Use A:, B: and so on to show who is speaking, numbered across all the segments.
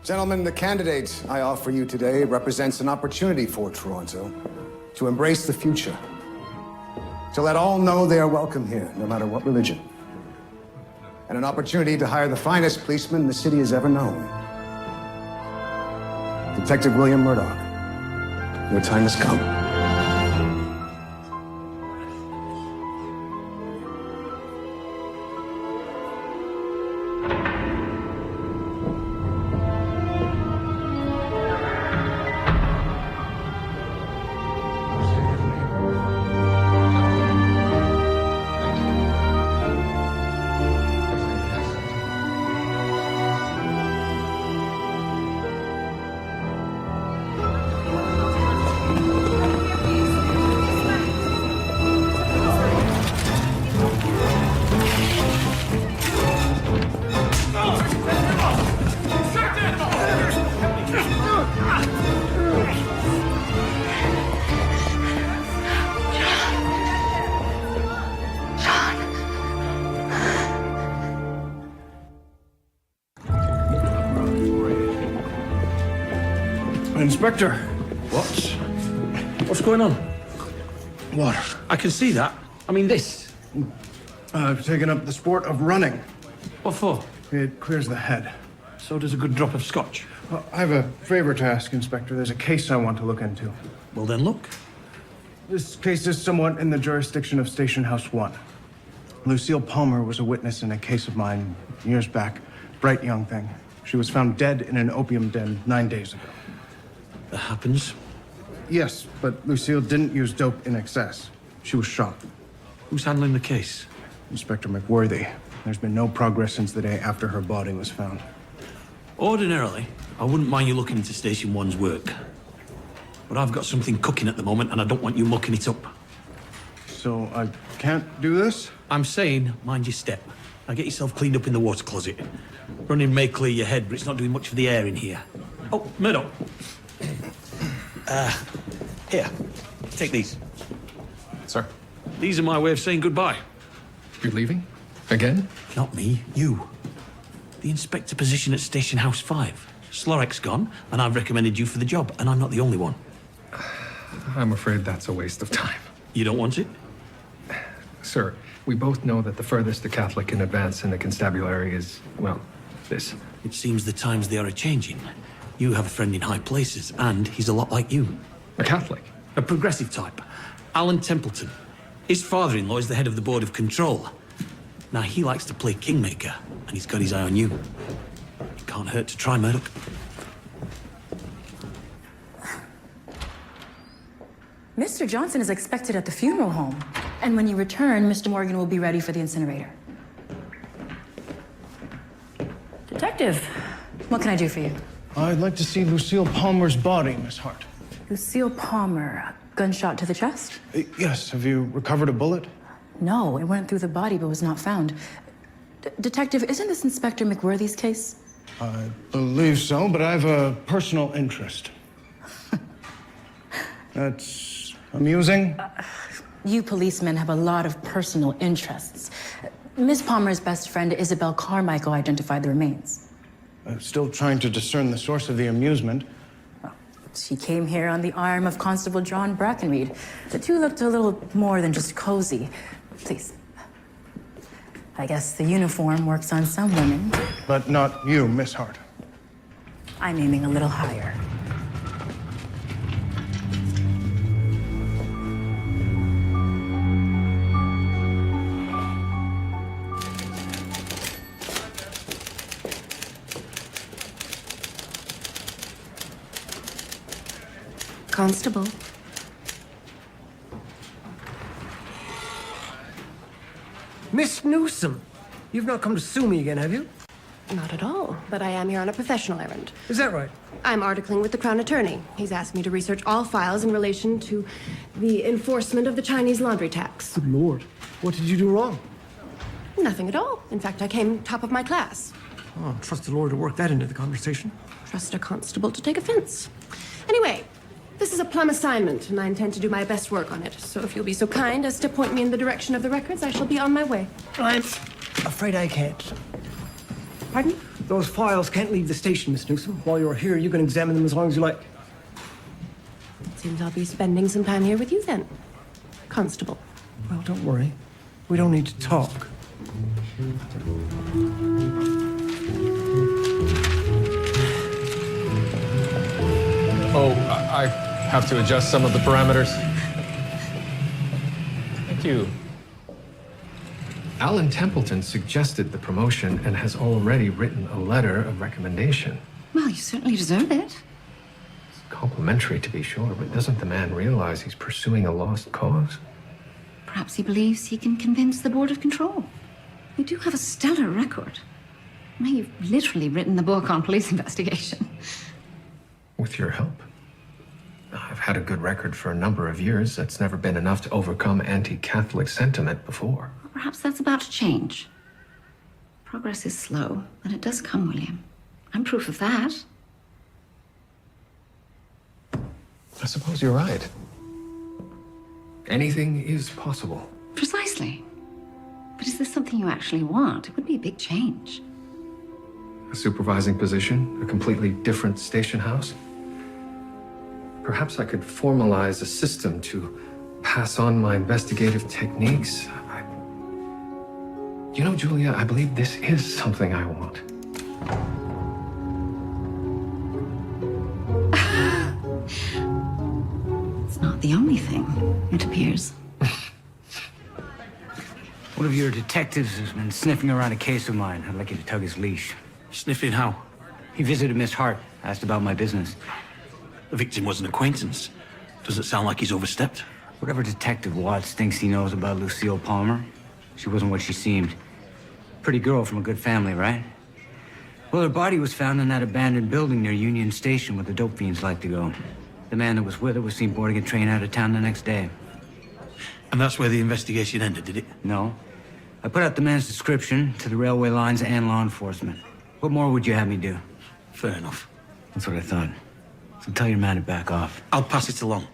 A: Gentlemen, the candidate I offer you today represents an opportunity for Toronto to embrace the future, to let all know they are welcome here, no matter what religion, and an opportunity to hire the finest policeman the city has ever known. Detective William Murdoch, your time has come.
B: Inspector.
C: What? What's going on?
B: What?
C: I can see that. I mean this.
B: I've taken up the sport of running.
C: What for?
B: It clears the head.
C: So does a good drop of scotch.
B: Well, I have a favor to ask, Inspector. There's a case I want to look into.
C: Well then look.
B: This case is somewhat in the jurisdiction of Station House 1. Lucille Palmer was a witness in a case of mine years back. Bright young thing. She was found dead in an opium den 9 days ago.
C: That happens.
B: Yes, but Lucille didn't use dope in excess. She was shot.
C: Who's handling the case?
B: Inspector McWorthy. There's been no progress since the day after her body was found.
C: Ordinarily, I wouldn't mind you looking into Station 1's work. But I've got something cooking at the moment and I don't want you mucking it up.
B: So I can't do this?
C: I'm saying, mind your step. Now get yourself cleaned up in the water closet. Running may clear your head, but it's not doing much for the air in here. Oh, Murdoch. Here, take these.
D: Sir?
C: These are my way of saying goodbye.
D: You're leaving? Again?
C: Not me, you. The inspector position at Station House 5. Slorek's gone, and I've recommended you for the job, and I'm not the only one.
D: I'm afraid that's a waste of time.
C: You don't want it?
D: Sir, we both know that the furthest a Catholic can advance in the constabulary is, well, this.
C: It seems the times they are a-changing. You have a friend in high places, and he's a lot like you.
D: A Catholic?
C: A progressive type. Alan Templeton. His father-in-law is the head of the Board of Control. Now, he likes to play kingmaker, and he's got his eye on you. It can't hurt to try, Murdoch.
E: Mr. Johnson is expected at the funeral home. And when you return, Mr. Morgan will be ready for the incinerator. Detective, what can I do for you?
B: I'd like to see Lucille Palmer's body, Miss Hart.
E: Lucille Palmer, gunshot to the chest?
B: Yes. Have you recovered a bullet?
E: No, it went through the body but was not found. Detective, isn't this Inspector McWorthy's case?
B: I believe so, but I have a personal interest. That's amusing.
E: You policemen have a lot of personal interests. Miss Palmer's best friend, Isabel Carmichael, identified the remains.
B: I'm still trying to discern the source of the amusement.
E: Well, she came here on the arm of Constable John Brackenreid. The two looked a little more than just cozy. Please. I guess the uniform works on some women.
B: But not you, Miss Hart.
E: I'm aiming a little higher. Constable.
F: Miss Newsom, you've not come to sue me again, have you?
G: Not at all, but I am here on a professional errand.
F: Is that right?
G: I'm articling with the Crown Attorney. He's asked me to research all files in relation to the enforcement of the Chinese laundry tax.
F: Good Lord. What did you do wrong?
G: Nothing at all. In fact, I came top of my class.
F: Oh, trust the Lord to work that into the conversation.
G: Trust a constable to take offense. Anyway, this is a plum assignment, and I intend to do my best work on it. So if you'll be so kind as to point me in the direction of the records, I shall be on my way.
F: I'm afraid I can't.
G: Pardon?
F: Those files can't leave the station, Miss Newsom. While you're here, you can examine them as long as you like.
G: Seems I'll be spending some time here with you then, Constable.
F: Well, don't worry. We don't need to talk.
D: Oh, I have to adjust some of the parameters. Thank you. Alan Templeton suggested the promotion and has already written a letter of recommendation.
H: Well, you certainly deserve it.
D: It's complimentary, to be sure, but doesn't the man realize he's pursuing a lost cause?
H: Perhaps he believes he can convince the Board of Control. You do have a stellar record. Now, you've literally written the book on police investigation.
D: With your help. I've had a good record for a number of years. That's never been enough to overcome anti-Catholic sentiment before.
H: Well, perhaps that's about to change. Progress is slow, but it does come, William. I'm proof of that.
D: I suppose you're right. Anything is possible.
H: Precisely. But is this something you actually want? It would be a big change.
D: A supervising position, a completely different station house. Perhaps I could formalize a system to pass on my investigative techniques. You know, Julia, I believe this is something I want.
H: It's not the only thing, it appears.
I: One of your detectives has been sniffing around a case of mine. I'd like you to tug his leash.
C: Sniffing how?
I: He visited Miss Hart, asked about my business.
C: The victim was an acquaintance. Doesn't sound like he's overstepped.
I: Whatever Detective Watts thinks he knows about Lucille Palmer, she wasn't what she seemed. Pretty girl from a good family, right? Well, her body was found in that abandoned building near Union Station where the dope fiends like to go. The man that was with her was seen boarding a train out of town the next day.
C: And that's where the investigation ended, did it?
I: No. I put out the man's description to the railway lines and law enforcement. What more would you have me do?
C: Fair enough.
I: That's what I thought. So tell your man to back off.
C: I'll pass it along.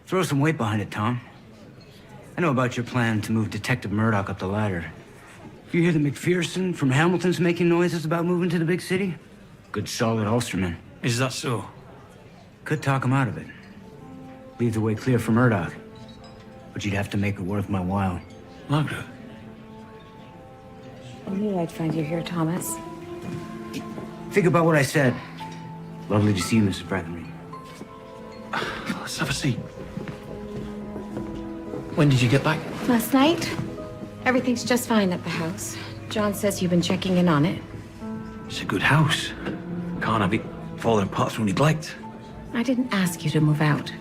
I: Throw some weight behind it, Tom. I know about your plan to move Detective Μέρντοχ up the ladder. You hear the McPherson from Hamilton's making noises about moving to the big city? Good solid Ulsterman.
C: Is that so?
I: Could talk him out of it. Leave the way clear for Μέρντοχ. But you'd have to make it worth my while.
C: Margaret?
J: I knew I'd find you here, Thomas.
I: Think about what I said. Lovely to see you, Mrs. Brackenridge.
C: Let's have a seat. When did you get back?
J: Last night? Everything's just fine at the house. John says you've been checking in on it.
C: It's a good house. Can't have it falling apart through neglect.
J: I didn't ask you to move out.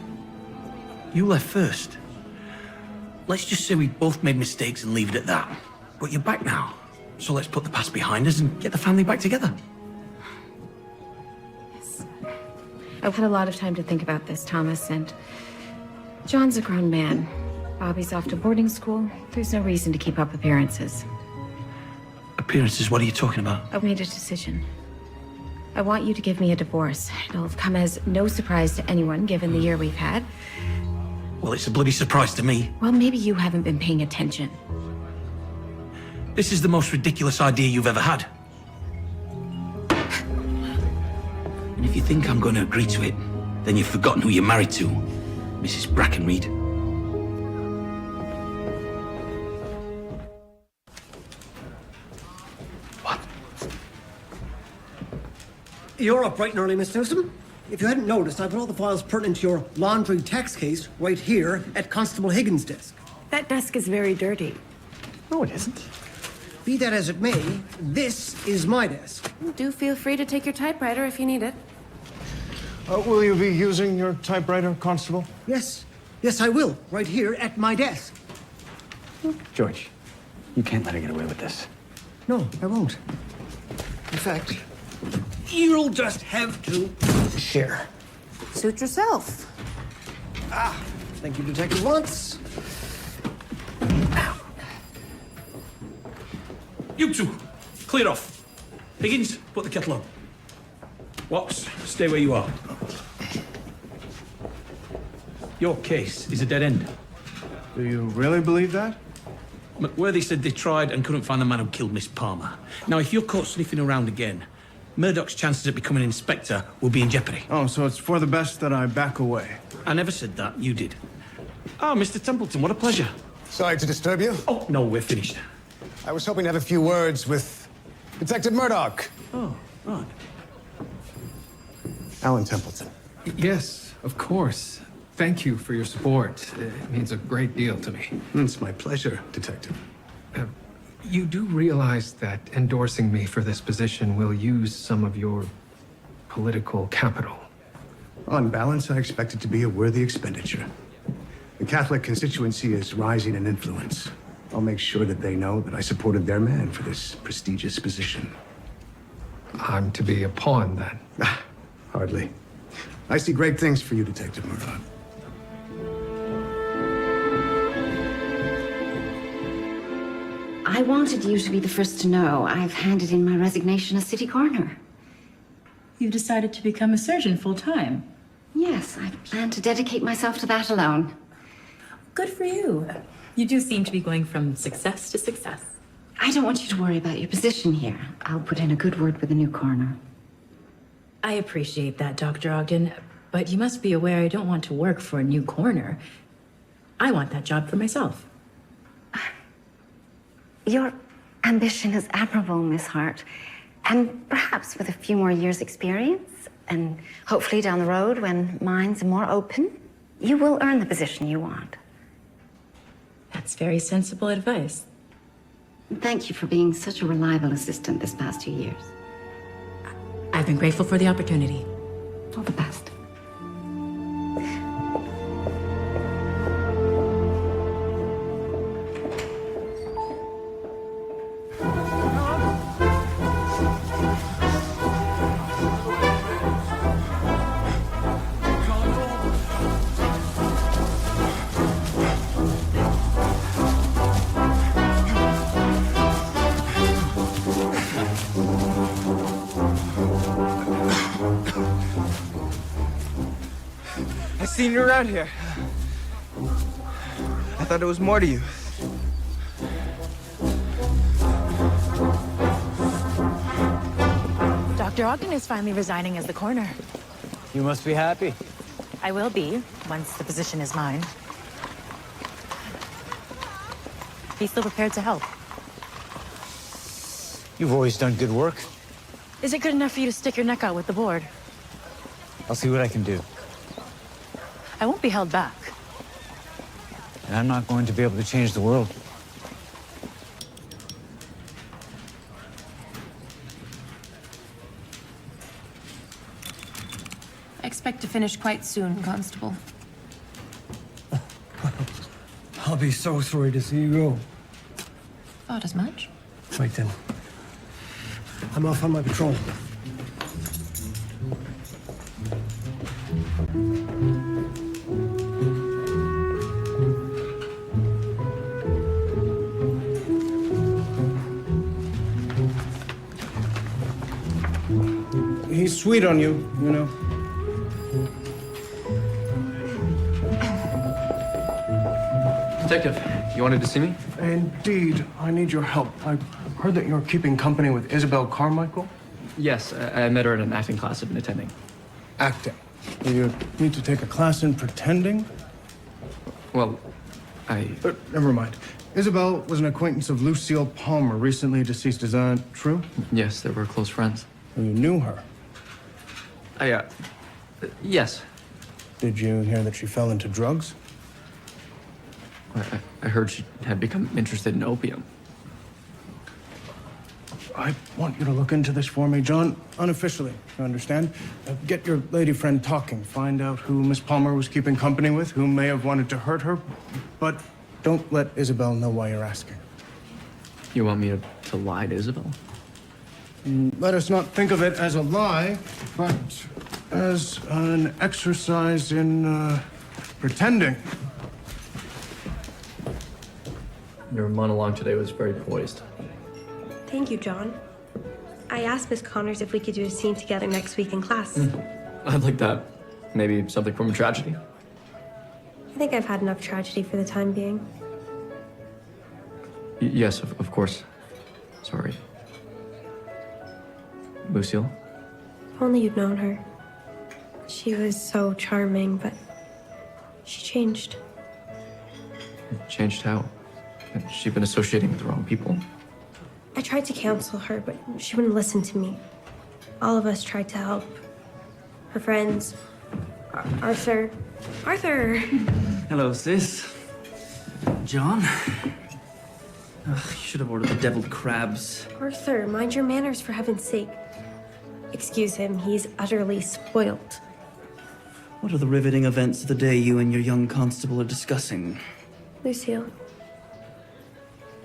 C: You left first. Let's just say we both made mistakes and leave it at that. But you're back now. So let's put the past behind us and get the family back together.
J: Yes. I've had a lot of time to think about this, Thomas, and John's a grown man. Bobby's off to boarding school. There's no reason to keep up appearances.
C: Appearances? What are you talking about?
J: I've made a decision. I want you to give me a divorce. It'll have come as no surprise to anyone, given the year we've had.
C: Well, it's a bloody surprise to me.
J: Well, maybe you haven't been paying attention.
C: This is the most ridiculous idea you've ever had. And if you think I'm going to agree to it, then you've forgotten who you're married to, Mrs. Brackenried.
F: What? You're up bright and early, Miss Newsom. If you hadn't noticed, I put all the files pertinent to your laundry tax case right here at Constable Higgins' desk.
G: That desk is very dirty.
F: No, it isn't. Be that as it may, this is my desk.
G: Do feel free to take your typewriter if you need it.
B: Will you be using your typewriter, Constable?
F: Yes. Yes, I will. Right here at my desk.
I: George, you can't let her get away with this.
F: No, I won't. In fact, you'll just have to share.
G: Suit yourself.
F: Thank you, Detective Watts.
C: You two, clear off. Higgins, put the kettle on. Watts, stay where you are. Your case is a dead end.
B: Do you really believe that?
C: McWorthy said they tried and couldn't find the man who killed Miss Palmer. Now, if you're caught sniffing around again, Murdoch's chances of becoming an inspector will be in jeopardy.
B: Oh, so it's for the best that I back away.
C: I never said that. You did. Oh, Mr. Templeton, what a pleasure.
A: Sorry to disturb you.
C: Oh, no, we're finished.
A: I was hoping to have a few words with Detective Μέρντοχ.
C: Oh, right.
A: Alan Templeton.
D: Yes, of course. Thank you for your support. It means a great deal to me.
A: It's my pleasure, Detective.
D: You do realize that endorsing me for this position will use some of your political capital.
A: On balance, I expect it to be a worthy expenditure. The Catholic constituency is rising in influence. I'll make sure that they know that I supported their man for this prestigious position.
D: I'm to be a pawn, then?
A: Hardly. I see great things for you, Detective Μέρντοχ.
H: I wanted you to be the first to know. I've handed in my resignation as city coroner.
E: You've decided to become a surgeon full-time.
H: Yes, I plan to dedicate myself to that alone.
E: Good for you. You do seem to be going from success to success.
H: I don't want you to worry about your position here. I'll put in a good word with the new coroner.
E: I appreciate that, Dr. Ogden, but you must be aware I don't want to work for a new coroner. I want that job for myself.
H: Your ambition is admirable, Miss Hart. And perhaps with a few more years' experience, and hopefully down the road when minds are more open, you will earn the position you want.
E: That's very sensible advice.
H: Thank you for being such a reliable assistant this past 2 years.
E: I've been grateful for the opportunity.
H: All the best.
K: I seen you around here. I thought there was more to you.
E: Dr. Ogden is finally resigning as the coroner.
I: You must be happy.
E: I will be, once the position is mine. He's still prepared to help.
I: You've always done good work.
E: Is it good enough for you to stick your neck out with the board?
I: I'll see what I can do.
E: I won't be held back.
I: And I'm not going to be able to change the world.
G: I expect to finish quite soon, Constable.
F: I'll be so sorry to see you go.
G: Thought as much.
F: Right then. I'm off on my patrol.
B: He's sweet on you, you know.
D: Detective, you wanted to see me?
B: Indeed, I need your help. I heard that you're keeping company with Isabel Carmichael.
L: Yes, I met her in an acting class I've been attending.
B: Acting. Do you need to take a class in pretending?
L: Well,
B: Never mind. Isabel was an acquaintance of Lucille Palmer, recently deceased. Is that true?
L: Yes, they were close friends.
B: You knew her.
L: Yes.
B: Did you hear that she fell into drugs?
L: I heard she had become interested in opium.
B: I want you to look into this for me, John, unofficially, you understand? Get your lady friend talking. Find out who Miss Palmer was keeping company with, who may have wanted to hurt her. But don't let Isabel know why you're asking.
L: You want me to lie to Isabel?
B: Let us not think of it as a lie, but as an exercise in pretending.
L: Your monologue today was very poised.
G: Thank you, John.
M: I asked Miss Connors if we could do a scene together next week in class.
L: I'd like that. Maybe something from a tragedy.
M: I think I've had enough tragedy for the time being.
L: Yes, of course. Sorry. Lucille?
M: If only you'd known her. She was so charming, but she changed.
L: Changed how? She'd been associating with the wrong people.
M: I tried to counsel her, but she wouldn't listen to me. All of us tried to help. Her friends. Arthur. Arthur!
N: Hello, sis. John? Ugh, you should have ordered the deviled crabs.
M: Arthur, mind your manners for heaven's sake. Excuse him, he's utterly spoilt.
N: What are the riveting events of the day you and your young constable are discussing?
M: Lucille.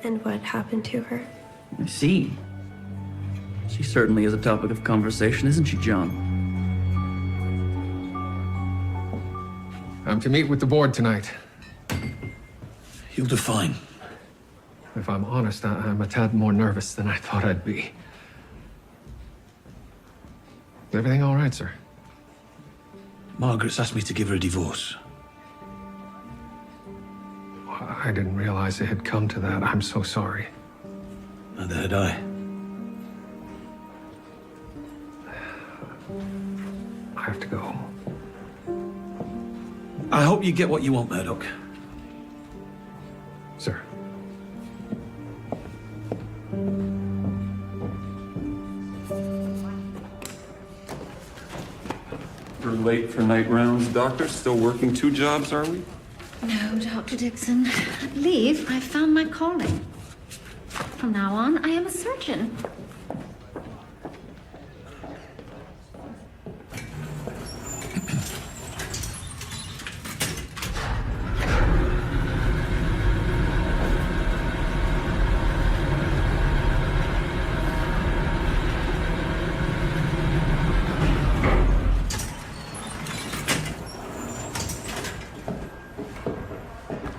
M: And what happened to her?
N: I see. She certainly is a topic of conversation, isn't she, John?
D: I'm to meet with the board tonight.
C: You'll do fine.
D: If I'm honest, I'm a tad more nervous than I thought I'd be. Is everything all right, sir?
C: Margaret's asked me to give her a divorce.
D: I didn't realize it had come to that. I'm so sorry.
C: Neither had I.
D: I have to go.
C: I hope you get what you want, Murdoch.
D: Sir.
O: We're late for night rounds, Doctor. Still working 2 jobs, are we?
H: No, Dr. Dixon. Leave. I found my calling. From now on, I am a surgeon.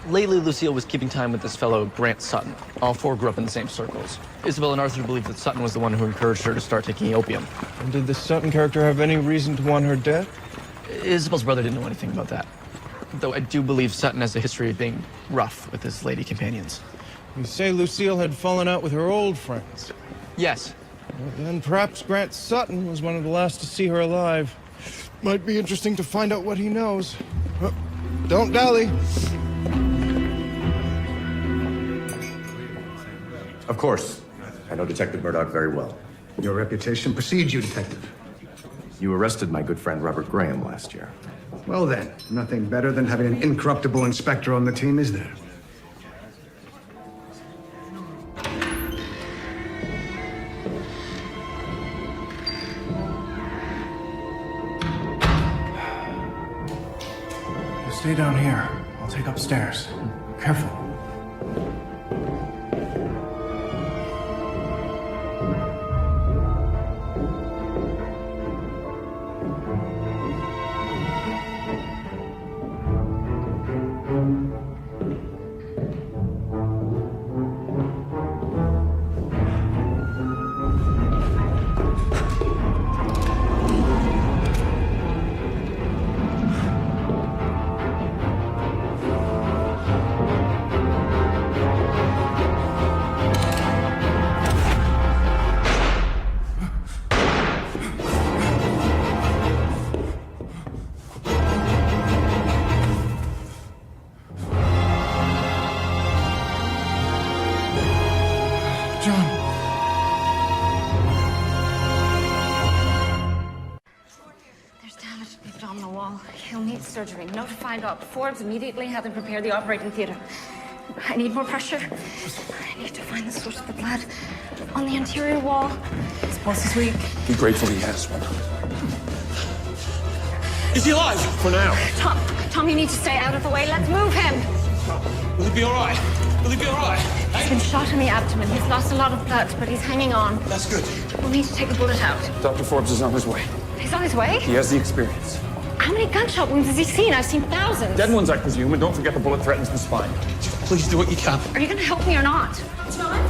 L: Lately, Lucille was keeping time with this fellow, Grant Sutton. All 4 grew up in the same circles. Isabel and Arthur believe that Sutton was the one who encouraged her to start taking opium.
B: And did the Sutton character have any reason to want her dead?
L: Isabel's brother didn't know anything about that. Though I do believe Sutton has a history of being rough with his lady companions.
B: You say Lucille had fallen out with her old friends?
L: Yes.
B: Well, then perhaps Grant Sutton was one of the last to see her alive. Might be interesting to find out what he knows. Don't dally.
P: Of course. I know Detective Μέρντοχ very well.
A: Your reputation precedes you, Detective.
P: You arrested my good friend Robert Graham last year.
A: Well then, nothing better than having an incorruptible inspector on the team, is there?
B: You stay down here. I'll take upstairs. Careful.
H: Surgery. Notify Dr. Forbes immediately. Have them prepare the operating theater. I need more pressure. I need to find the source of the blood on the anterior wall. His pulse is weak.
O: Be grateful he has one.
C: Is he alive?
O: For now.
H: Tom, you need to stay out of the way. Let's move him.
C: Will he be all right? Will he be all right?
H: He's been shot in the abdomen. He's lost a lot of blood, but he's hanging on.
C: That's good.
H: We'll need to take the bullet out.
O: Dr. Forbes is on his way.
H: He's on his way?
O: He has the experience.
H: How many gunshot wounds has he seen? I've seen thousands.
O: Dead ones, I presume, and don't forget the bullet threatens the spine.
C: Please do what you can.
H: Are you going to help me or not?
M: John!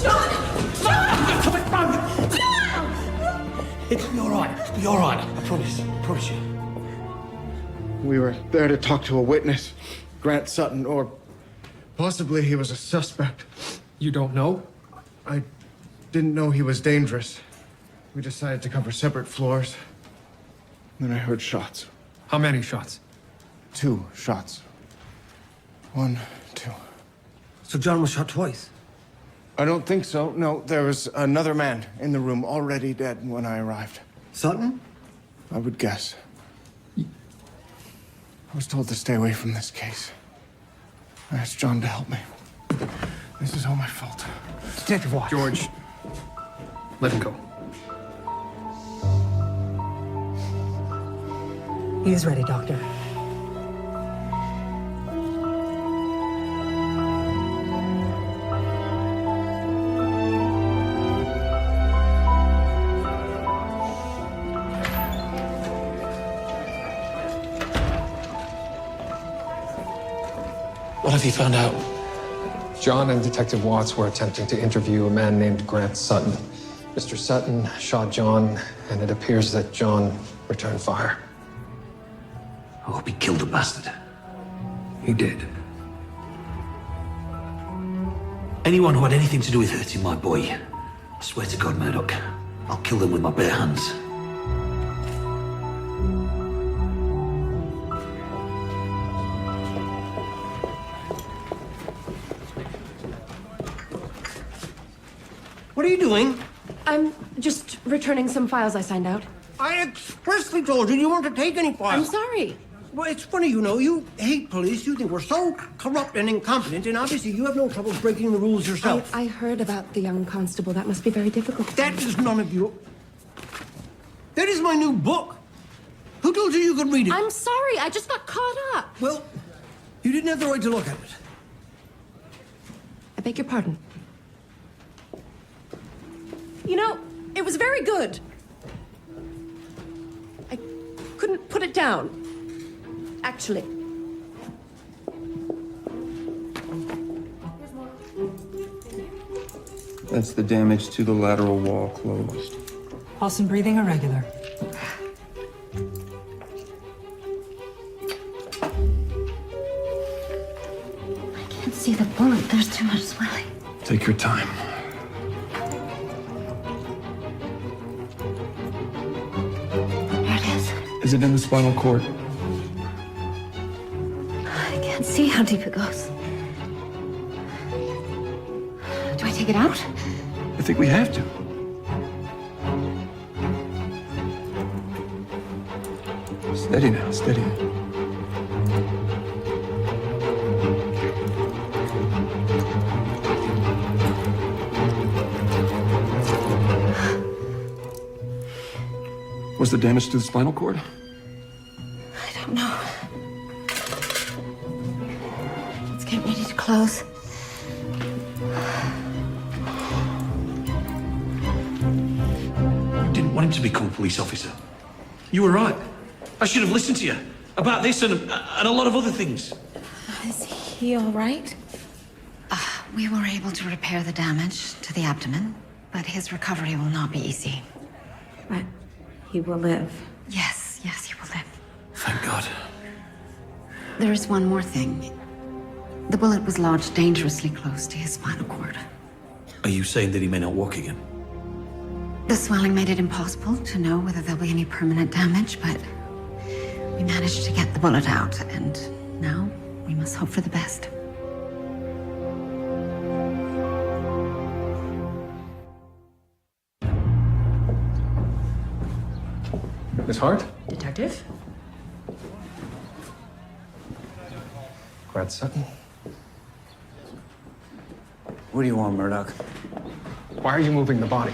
M: John! John!
C: Come on, run!
M: John!
C: It'll be all right. It'll be all right. I promise. I promise you.
B: We were there to talk to a witness, Grant Sutton, or possibly he was a suspect.
D: You don't know?
B: I didn't know he was dangerous. We decided to cover separate floors. Then I heard shots.
D: How many shots?
B: 2 shots. 1, 2.
F: So John was shot twice?
B: I don't think so. No, there was another man in the room already dead when I arrived.
F: Sutton?
B: I would guess. I was told to stay away from this case. I asked John to help me. This is all my fault.
F: Detective Watts.
D: George, let him go.
Q: He is ready, Doctor.
C: What have you found out?
D: John and Detective Watts were attempting to interview a man named Grant Sutton. Mr. Sutton shot John, and it appears that John returned fire.
C: I hope he killed the bastard.
D: He did.
C: Anyone who had anything to do with hurting my boy, I swear to God, Murdoch, I'll kill them with my bare hands.
F: What are you doing?
G: I'm just returning some files I signed out.
F: I expressly told you weren't to take any files.
G: I'm sorry.
F: Well, it's funny, you know, you hate police, you think we're so corrupt and incompetent, and obviously you have no trouble breaking the rules yourself.
G: I heard about the young constable. That must be very difficult.
F: That is none of you. That is my new book. Who told you you could read it?
G: I'm sorry, I just got caught up.
F: Well, you didn't have the right to look at it.
G: I beg your pardon. You know, it was very good. I couldn't put it down, actually.
O: That's the damage to the lateral wall closed.
Q: Pulse and breathing irregular.
H: I can't see the bullet. There's too much swelling.
O: Take your time. Is it in the spinal cord?
H: I can't see how deep it goes. Do I take it out?
O: I think we have to. Steady now, steady. Was the damage to the spinal cord?
H: I don't know. Let's get ready to close.
C: You didn't want him to become a police officer. You were right. I should have listened to you about this and a lot of other things.
J: Is he all right?
H: We were able to repair the damage to the abdomen, but his recovery will not be easy.
J: But he will live.
H: Yes, yes, he will live.
C: Thank God.
H: There is one more thing. The bullet was lodged dangerously close to his spinal cord.
C: Are you saying that he may not walk again?
H: The swelling made it impossible to know whether there'll be any permanent damage, but we managed to get the bullet out, and now we must hope for the best.
D: Miss Hart?
Q: Detective?
D: Grant Sutton?
I: What do you want, Murdoch?
D: Why are you moving the body?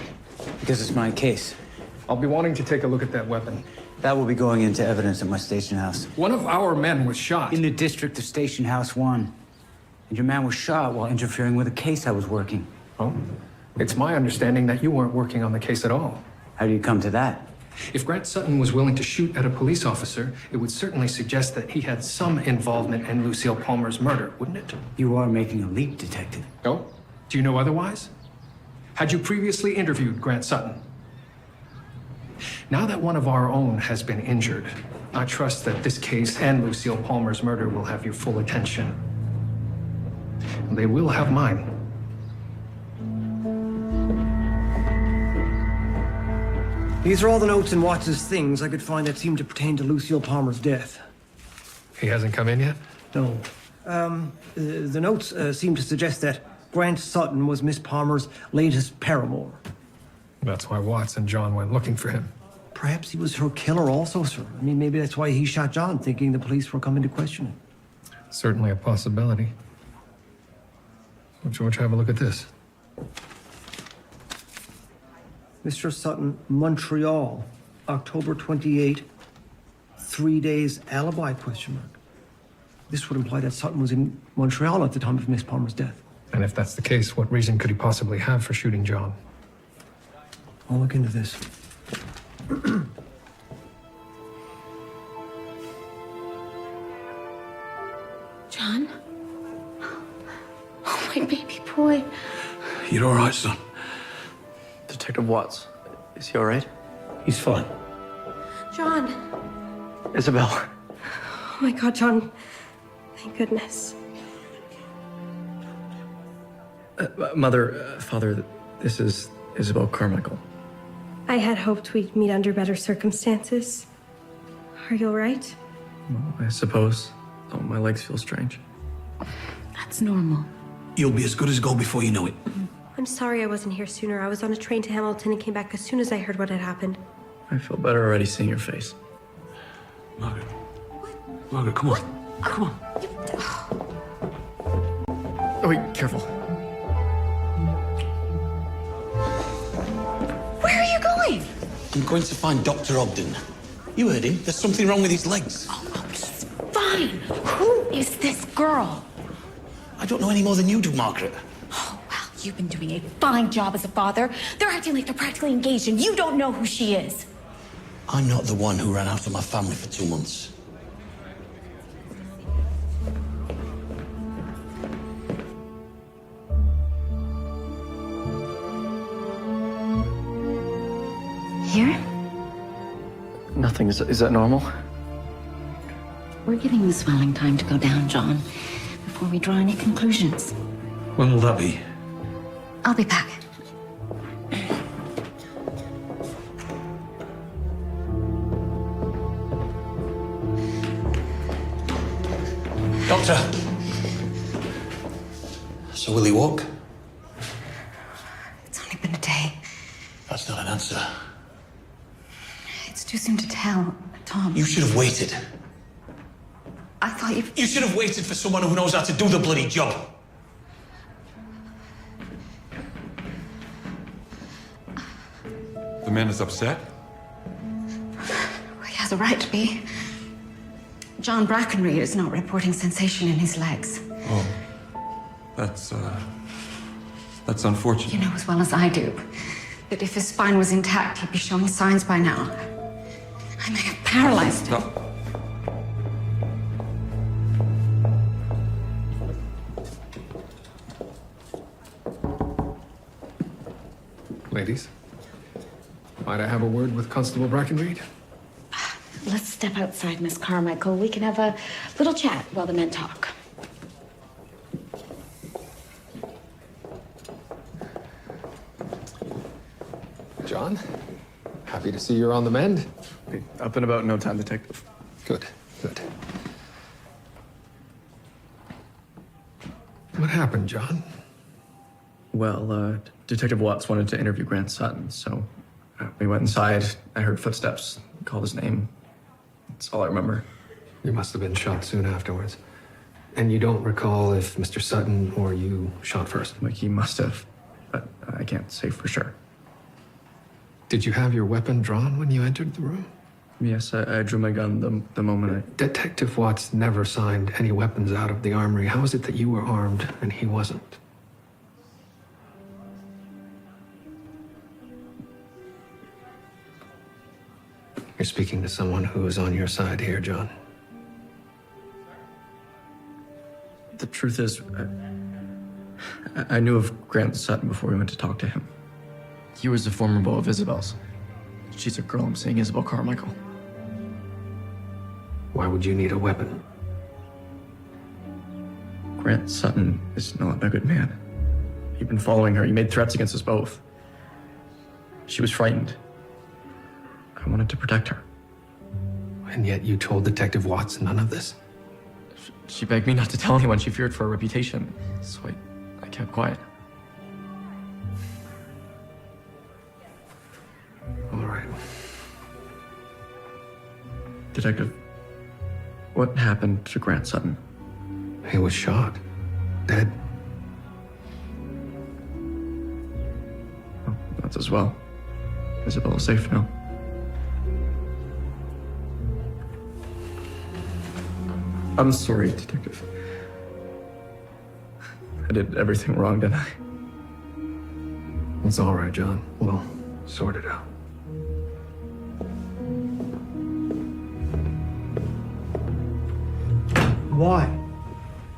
I: Because it's my case.
D: I'll be wanting to take a look at that weapon.
I: That will be going into evidence at my station house.
D: One of our men was shot.
I: In the district of Station House 1. And your man was shot while interfering with a case I was working.
D: Oh? It's my understanding that you weren't working on the case at all.
I: How do you come to that?
D: If Grant Sutton was willing to shoot at a police officer, it would certainly suggest that he had some involvement in Lucille Palmer's murder, wouldn't it?
I: You are making a leap, Detective.
D: Oh? Do you know otherwise? Had you previously interviewed Grant Sutton? Now that one of our own has been injured, I trust that this case and Lucille Palmer's murder will have your full attention. And they will have mine.
F: These are all the notes in Watts's things I could find that seem to pertain to Lucille Palmer's death.
D: He hasn't come in yet?
F: No. The notes seem to suggest that Grant Sutton was Miss Palmer's latest paramour.
D: That's why Watts and John went looking for him.
F: Perhaps he was her killer also, sir. I mean, maybe that's why he shot John, thinking the police were coming to question him.
D: Certainly a possibility. Well, George, have a look at this.
F: Mr. Sutton, Montreal, October 28, 3 days alibi, question mark. This would imply that Sutton was in Montreal at the time of Miss Palmer's death.
D: And if that's the case, what reason could he possibly have for shooting John?
F: I'll look into this.
J: John? Oh, my baby boy.
C: You're all right, son.
L: Detective Watts, is he all right?
C: He's fine.
M: John.
L: Isabel.
M: Oh my God, John. Thank goodness.
L: Mother, Father, this is Isabel Carmichael.
M: I had hoped we'd meet under better circumstances. Are you all right?
L: Well, I suppose. Oh, my legs feel strange.
J: That's normal.
C: You'll be as good as gold before you know it.
M: I'm sorry I wasn't here sooner. I was on a train to Hamilton and came back as soon as I heard what had happened.
L: I feel better already seeing your face.
C: Margaret. Margaret, come on. Come on.
L: Oh, wait, careful.
J: Where are you going?
C: I'm going to find Dr. Ogden. You heard him. There's something wrong with his legs.
J: Oh, he's fine. Who is this girl?
C: I don't know any more than you do, Margaret.
J: Oh, well, you've been doing a fine job as a father. They're acting like they're practically engaged and you don't know who she is.
C: I'm not the one who ran out of my family for 2 months.
J: Here?
L: Nothing. Is that normal?
J: We're giving the swelling time to go down, John, before we draw any conclusions.
C: When will that be?
J: I'll be back.
C: Doctor! So will he walk?
J: It's only been a day.
C: That's not an answer.
J: It's too soon to tell, Tom.
C: You should have waited.
J: I thought you...
C: You should have waited for someone who knows how to do the bloody job.
O: The man is upset?
J: Well, he has a right to be. John Brackenreid is not reporting sensation in his legs.
O: Oh, that's unfortunate.
J: You know as well as I do that if his spine was intact, he'd be showing signs by now. I may have paralyzed him.
O: No.
D: Ladies, might I have a word with Constable Brackenreid?
J: Let's step outside, Miss Carmichael. We can have a little chat while the men talk.
D: John, happy to see you're on the mend.
L: Up and about in no time, Detective.
D: Good, good. What happened, John?
L: Well, Detective Watts wanted to interview Grant Sutton, so we went inside. I heard footsteps, called his name. That's all I remember.
D: You must have been shot soon afterwards. And you don't recall if Mr. Sutton or you shot first?
L: Like, he must have, but I can't say for sure.
D: Did you have your weapon drawn when you entered the room?
L: Yes, I drew my gun the moment I...
D: Detective Watts never signed any weapons out of the armory. How is it that you were armed and he wasn't? You're speaking to someone who is on your side here, John.
L: The truth is, I knew of Grant Sutton before we went to talk to him. He was a former beau of Isabel's. She's a girl I'm seeing, Isabel Carmichael.
D: Why would you need a weapon?
L: Grant Sutton is not a good man. You've been following her. You made threats against us both. She was frightened. I wanted to protect her.
D: And yet you told Detective Watts none of this?
L: She begged me not to tell anyone. She feared for her reputation. So I kept quiet.
D: All right.
L: Detective, what happened to Grant Sutton?
D: He was shot. Dead.
L: Well, that's as well. Isabel is safe now. I'm sorry, Detective. I did everything wrong, didn't I?
D: It's all right, John. We'll sort it out.
F: Why?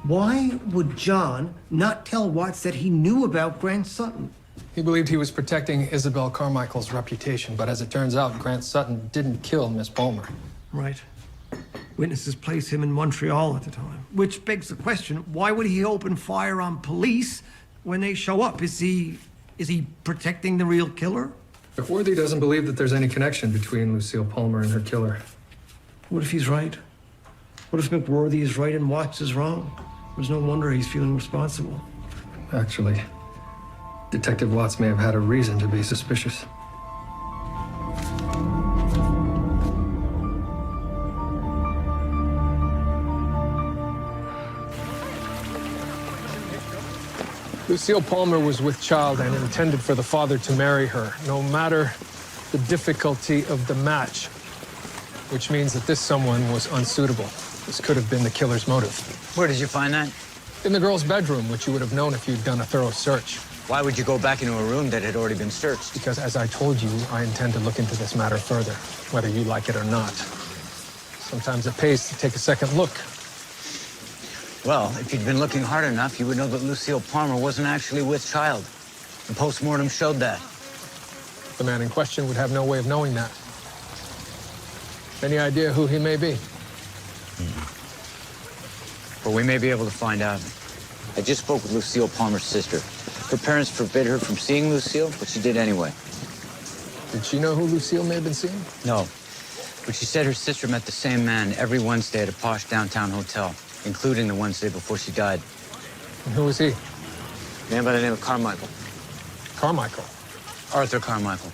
F: Why would John not tell Watts that he knew about Grant Sutton?
D: He believed he was protecting Isabel Carmichael's reputation, but as it turns out, Grant Sutton didn't kill Miss Palmer.
F: Right. Witnesses place him in Montreal at the time. Which begs the question, why would he open fire on police when they show up? Is he protecting the real killer?
D: If Worthy doesn't believe that there's any connection between Lucille Palmer and her killer.
F: What if he's right? What if McWorthy is right and Watts is wrong? There's no wonder he's feeling responsible.
D: Actually, Detective Watts may have had a reason to be suspicious. Lucille Palmer was with child and intended for the father to marry her, no matter the difficulty of the match, which means that this someone was unsuitable. This could have been the killer's motive.
I: Where did you find that?
D: In the girl's bedroom, which you would have known if you'd done a thorough search.
I: Why would you go back into a room that had already been searched?
D: Because, as I told you, I intend to look into this matter further, whether you like it or not. Sometimes it pays to take a second look.
I: Well, if you'd been looking hard enough, you would know that Lucille Palmer wasn't actually with child. The postmortem showed that.
D: The man in question would have no way of knowing that. Any idea who he may be?
I: But we may be able to find out. I just spoke with Lucille Palmer's sister. Her parents forbid her from seeing Lucille, but she did anyway.
D: Did she know who Lucille may have been seeing?
I: No. But she said her sister met the same man every Wednesday at a posh downtown hotel, including the Wednesday before she died.
D: And who was he?
I: A man by the name of Carmichael.
D: Carmichael?
I: Arthur Carmichael.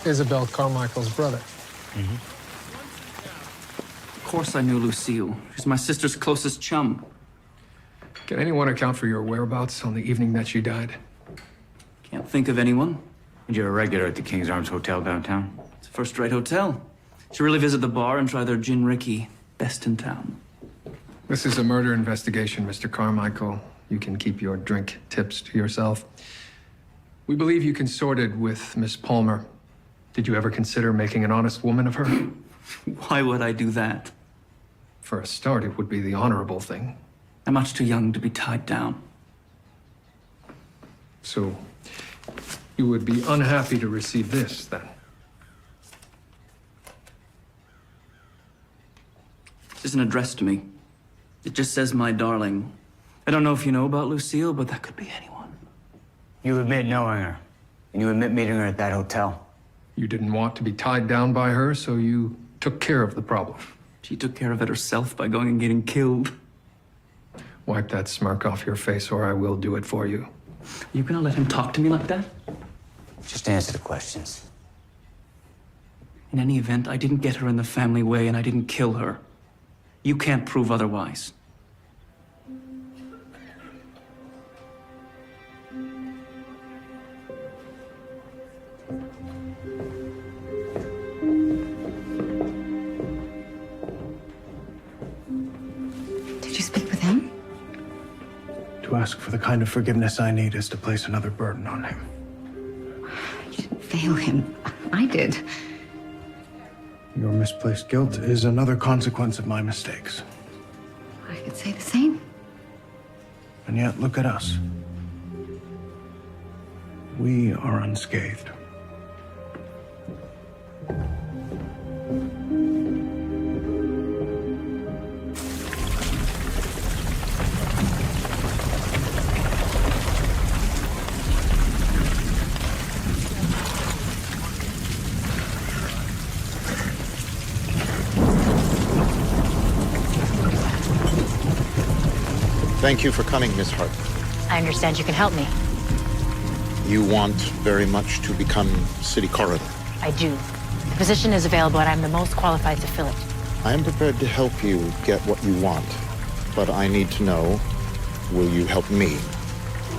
D: Isabel Carmichael's brother.
I: Mm-hmm.
N: Of course I knew Lucille. She's my sister's closest chum.
D: Can anyone account for your whereabouts on the evening that she died?
N: Can't think of anyone.
I: And you're a regular at the King's Arms Hotel downtown?
N: It's a first-rate hotel. Should really visit the bar and try their gin Ricky. Best in town.
D: This is a murder investigation, Mr. Carmichael. You can keep your drink tips to yourself. We believe you consorted with Miss Palmer. Did you ever consider making an honest woman of her?
N: Why would I do that?
D: For a start, it would be the honorable thing.
N: I'm much too young to be tied down.
D: So, you would be unhappy to receive this, then?
N: This isn't addressed to me. It just says, my darling. I don't know if you know about Lucille, but that could be anyone.
I: You admit knowing her, and you admit meeting her at that hotel.
D: You didn't want to be tied down by her, so you took care of the problem.
N: She took care of it herself by going and getting killed.
D: Wipe that smirk off your face, or I will do it for you.
N: You gonna let him talk to me like that?
I: Just answer the questions.
N: In any event, I didn't get her in the family way, and I didn't kill her. You can't prove otherwise.
H: Did you speak with him?
B: To ask for the kind of forgiveness I need is to place another burden on him.
H: You didn't fail him. I did.
B: Your misplaced guilt is another consequence of my mistakes.
H: I could say the same.
B: And yet, look at us. We are unscathed.
R: Thank you for coming, Miss Hart.
E: I understand you can help me.
R: You want very much to become city coroner.
E: I do. The position is available and I'm the most qualified to fill it.
R: I am prepared to help you get what you want, but I need to know, will you help me?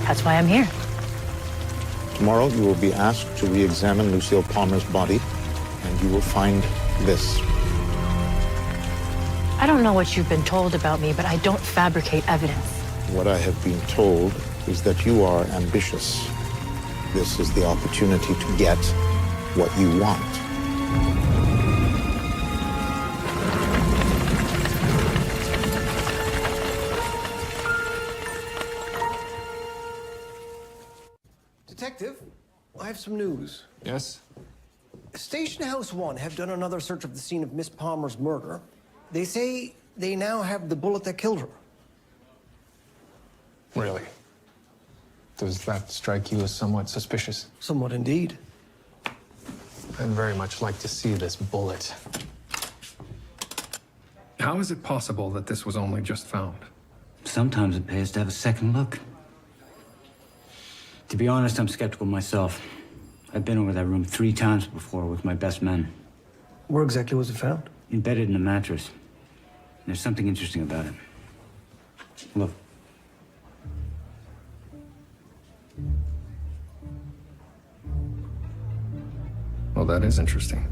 E: That's why I'm here.
R: Tomorrow you will be asked to re-examine Lucille Palmer's body, and you will find this.
E: I don't know what you've been told about me, but I don't fabricate evidence.
R: What I have been told is that you are ambitious. This is the opportunity to get what you want.
F: Detective, I have some news.
D: Yes?
F: Station House 1 have done another search of the scene of Miss Palmer's murder. They say they now have the bullet that killed her.
D: Really? Does that strike you as somewhat suspicious?
F: Somewhat indeed.
D: I'd very much like to see this bullet. How is it possible that this was only just found?
I: Sometimes it pays to have a second look. To be honest, I'm skeptical myself. I've been over that room 3 times before with my best men.
F: Where exactly was it found?
I: Embedded in a mattress. There's something interesting about it. Look.
D: Well, that is interesting.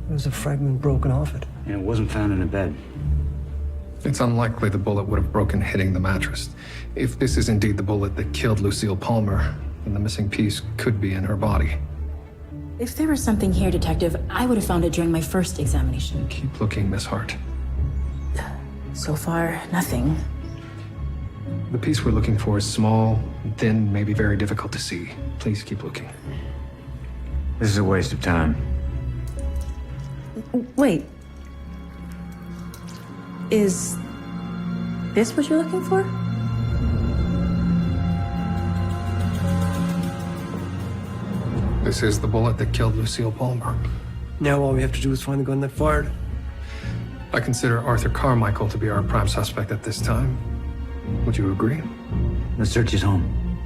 F: There's a fragment broken off it.
I: And it wasn't found in a bed.
D: It's unlikely the bullet would have broken hitting the mattress. If this is indeed the bullet that killed Lucille Palmer, then the missing piece could be in her body.
E: If there was something here, Detective, I would have found it during my first examination.
D: Keep looking, Miss Hart.
E: So far, nothing.
D: The piece we're looking for is small, thin, maybe very difficult to see. Please keep looking.
I: This is a waste of time.
E: Wait. Is this what you're looking for?
D: This is the bullet that killed Lucille Palmer.
F: Now all we have to do is find the gun that fired.
D: I consider Arthur Carmichael to be our prime suspect at this time. Would you agree?
I: Let's search his home.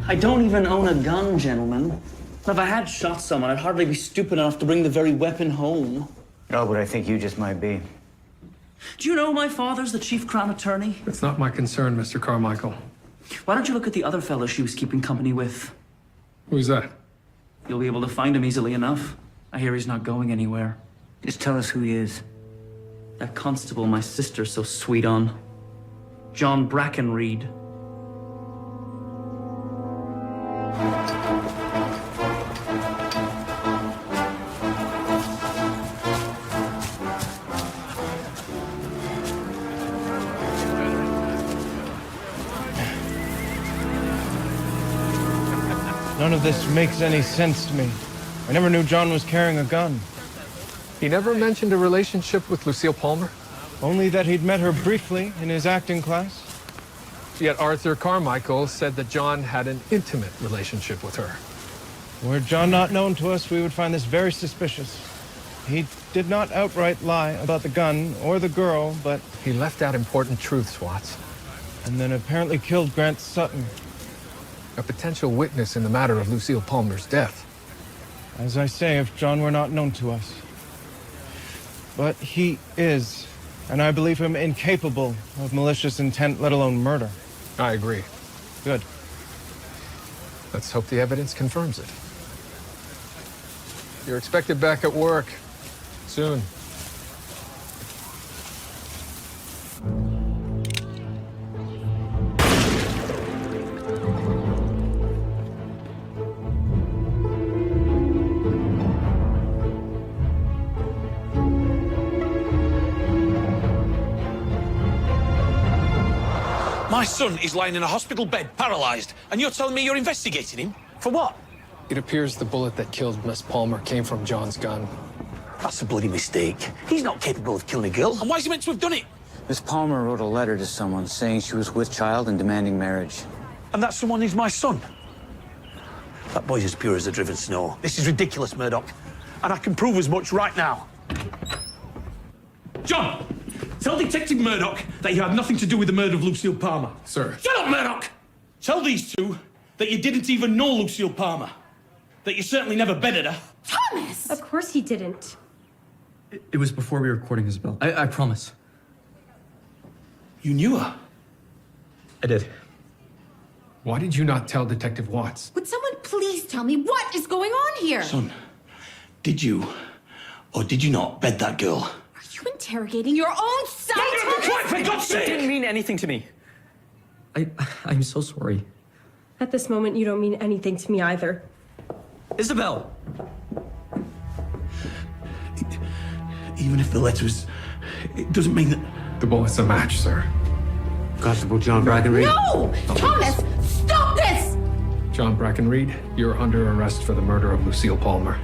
N: I don't even own a gun, gentlemen. If I had shot someone, I'd hardly be stupid enough to bring the very weapon home.
I: Oh, but I think you just might be.
N: Do you know my father's the chief crown attorney?
D: It's not my concern, Mr. Carmichael.
N: Why don't you look at the other fellow she was keeping company with?
D: Who's that?
N: You'll be able to find him easily enough. I hear he's not going anywhere.
I: Just tell us who he is.
N: That constable my sister's so sweet on. John Brackenreid.
B: None of this makes any sense to me. I never knew John was carrying a gun.
D: He never mentioned a relationship with Lucille Palmer?
B: Only that he'd met her briefly in his acting class.
D: Yet Arthur Carmichael said that John had an intimate relationship with her.
B: Were John not known to us, we would find this very suspicious. He did not outright lie about the gun or the girl, but...
D: He left out important truths, Watts.
B: And then apparently killed Grant Sutton.
D: A potential witness in the matter of Lucille Palmer's death.
B: As I say, if John were not known to us. But he is, and I believe him incapable of malicious intent, let alone murder.
D: I agree.
B: Good.
D: Let's hope the evidence confirms it. You're expected back at work soon.
C: My son is lying in a hospital bed, paralyzed, and you're telling me you're investigating him? For what?
S: It appears the bullet that killed Miss Palmer came from John's gun.
C: That's a bloody mistake. He's not capable of killing a girl. And why is he meant to have done it?
I: Miss Palmer wrote a letter to someone saying she was with child and demanding marriage.
C: And that someone is my son. That boy's as pure as the driven snow. This is ridiculous, Murdoch. And I can prove as much right now. John! Tell Detective Μέρντοχ that you had nothing to do with the murder of Lucille Palmer.
S: Sir.
C: Shut up, Murdoch! Tell these two that you didn't even know Lucille Palmer. That you certainly never bedded her.
M: Thomas! Of course he didn't.
L: It was before we were recording, Isabel. I promise.
C: You knew her?
L: I did.
S: Why did you not tell Detective Watts?
E: Would someone please tell me what is going on here?
C: Son, did you or did you not bed that girl?
E: Are you interrogating your own son?
C: Be quiet, for God's
L: It
C: sake!
L: didn't mean anything to me. I'm so sorry.
M: At this moment, you don't mean anything to me either.
L: Isabel!
C: Even if the letter is... It doesn't mean that...
S: The bullet's a match, sir.
I: Constable John Brackenreid.
E: No! Thomas, stop this!
S: John Brackenried, you're under arrest for the murder of Lucille Palmer.